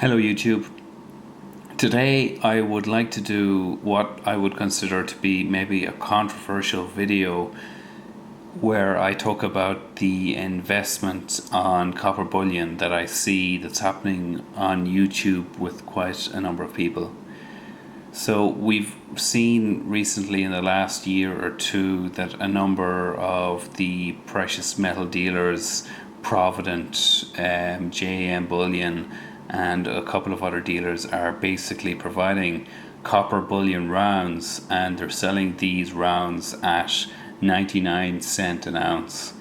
Hello YouTube. Today I would like to do what I would consider to be maybe a controversial video where I talk about the investment on copper bullion that I see that's happening on YouTube with quite a number of people. So we've seen recently in the last year or two that a number of the precious metal dealers, Provident, JM Bullion, and a couple of other dealers are basically providing copper bullion rounds, and they're selling these rounds at 99 cent an ounce.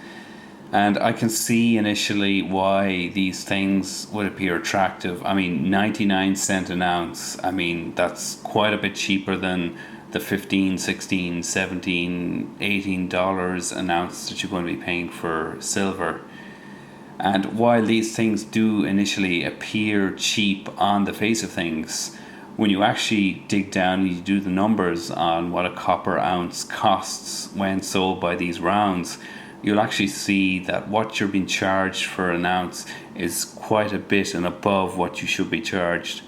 And I can see initially why these things would appear attractive. I mean, 99 cent an ounce, I mean, that's quite a bit cheaper than the 15, 16, 17, $18 an ounce that you're going to be paying for silver. And while these things do initially appear cheap on the face of things, when you actually dig down and you do the numbers on what a copper ounce costs when sold by these rounds, you'll actually see that what you're being charged for an ounce is quite a bit and above what you should be charged.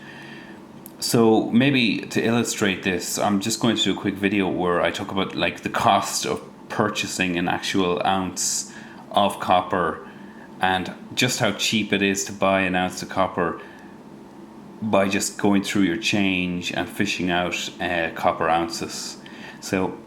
So maybe to illustrate this, I'm just going to do a quick video where I talk about like the cost of purchasing an actual ounce of copper and just how cheap it is to buy an ounce of copper by just going through your change and fishing out copper ounces. So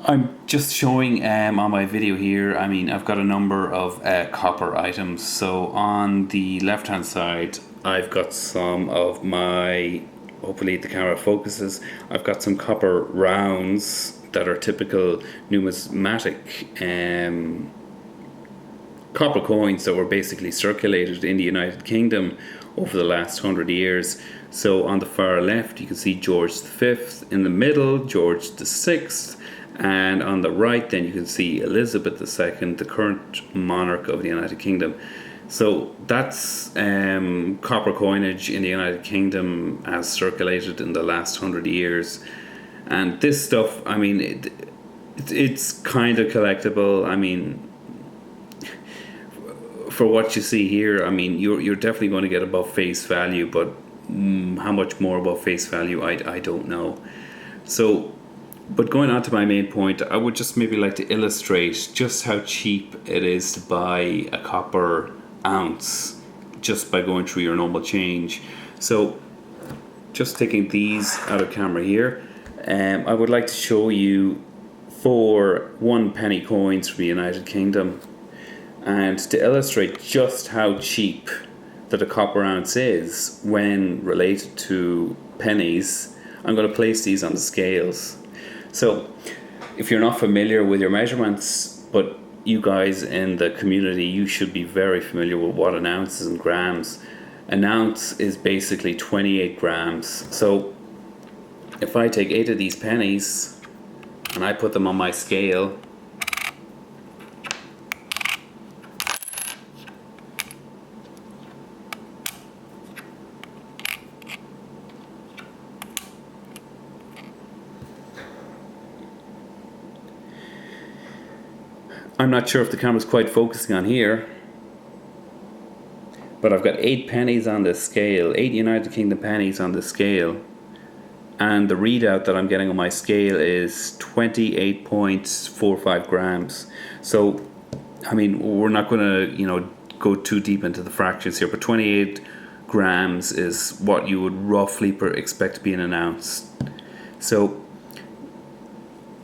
I'm just showing on my video here, I mean, I've got a number of copper items. So on the left hand side, I've got some of my, hopefully the camera focuses, I've got some copper rounds that are typical numismatic copper coins that were basically circulated in the United Kingdom over the last 100 years. So on the far left you can see George V, in the middle George VI, and on the right then you can see Elizabeth II, the current monarch of the United Kingdom. So that's copper coinage in the United Kingdom as circulated in the last 100 years. And this stuff, I mean, it's kind of collectible. I mean, for what you see here, I mean, you're definitely going to get above face value, but how much more above face value, I don't know. So, but going on to my main point, I would just maybe like to illustrate just how cheap it is to buy a copper ounce just by going through your normal change. So, just taking these out of camera here, I would like to show you 4 1-penny coins from the United Kingdom. And to illustrate just how cheap that a copper ounce is when related to pennies, I'm going to place these on the scales. So if you're not familiar with your measurements, but you guys in the community, you should be very familiar with what an ounce is in grams. An ounce is basically 28 grams. So if I take 8 of these pennies and I put them on my scale, I'm not sure if the camera's quite focusing on here, but I've got 8 pennies on this scale, 8 United Kingdom pennies on the scale, and the readout that I'm getting on my scale is 28.45 grams. So, I mean, we're not going to, go too deep into the fractions here, but 28 grams is what you would roughly expect to be in an ounce. So,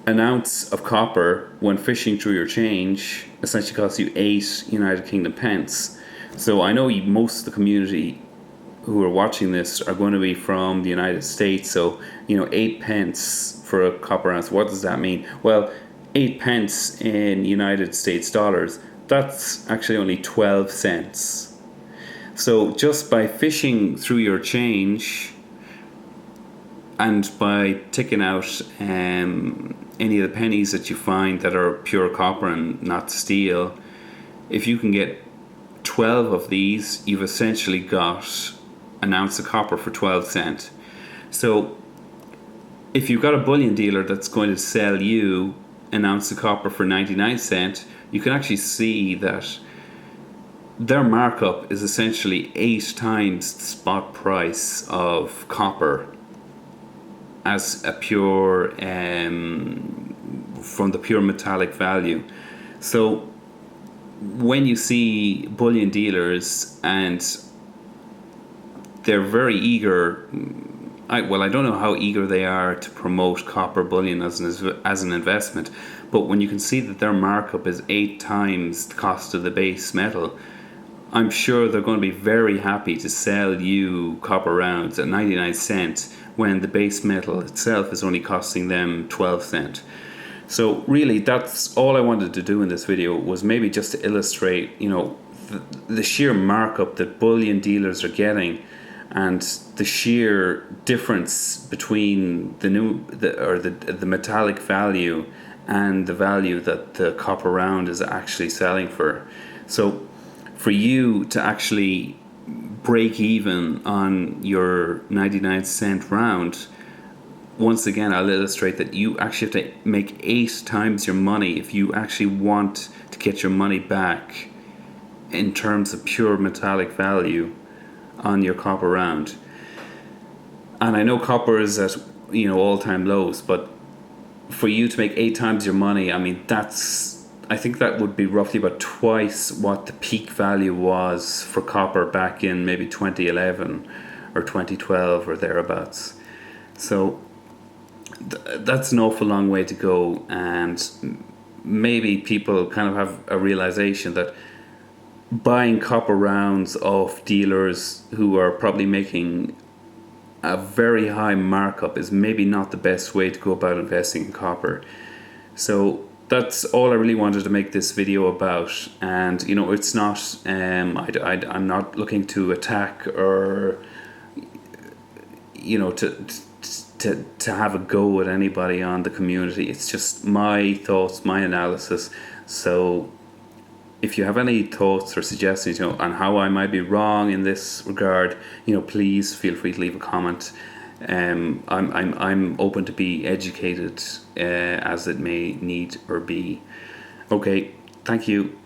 an ounce of copper, when fishing through your change, essentially costs you 8 United Kingdom pence. So I know most of the community who are watching this are going to be from the United States. So, 8 pence for a copper ounce, what does that mean? Well, 8 pence in United States dollars, that's actually only 12 cents. So just by fishing through your change and by taking out any of the pennies that you find that are pure copper and not steel, if you can get 12 of these, you've essentially got an ounce of copper for 12 cents. So if you've got a bullion dealer that's going to sell you an ounce of copper for 99 cents, you can actually see that their markup is essentially 8 times the spot price of copper as a pure from the pure metallic value. So when you see bullion dealers and they're very eager, I don't know how eager they are to promote copper bullion as an investment, but when you can see that their markup is 8 times the cost of the base metal, I'm sure they're going to be very happy to sell you copper rounds at 99 cents when the base metal itself is only costing them 12 cents. So really, that's all I wanted to do in this video, was maybe just to illustrate, the sheer markup that bullion dealers are getting, and the sheer difference between the metallic value and the value that the copper round is actually selling for. So for you to actually break even on your 99 cent round, once again, I'll illustrate that you actually have to make 8 times your money if you actually want to get your money back in terms of pure metallic value on your copper round. And I know copper is at all-time lows, but for you to make 8 times your money, I mean, I think that would be roughly about twice what the peak value was for copper back in maybe 2011 or 2012 or thereabouts. So that's an awful long way to go, and maybe people kind of have a realization that buying copper rounds off dealers who are probably making a very high markup is maybe not the best way to go about investing in copper. So that's all I really wanted to make this video about. And it's not I'm not looking to attack or to have a go at anybody on the community. It's just my thoughts, my analysis. So if you have any thoughts or suggestions, on how I might be wrong in this regard, please feel free to leave a comment. I'm open to be educated as it may need or be. Okay, thank you.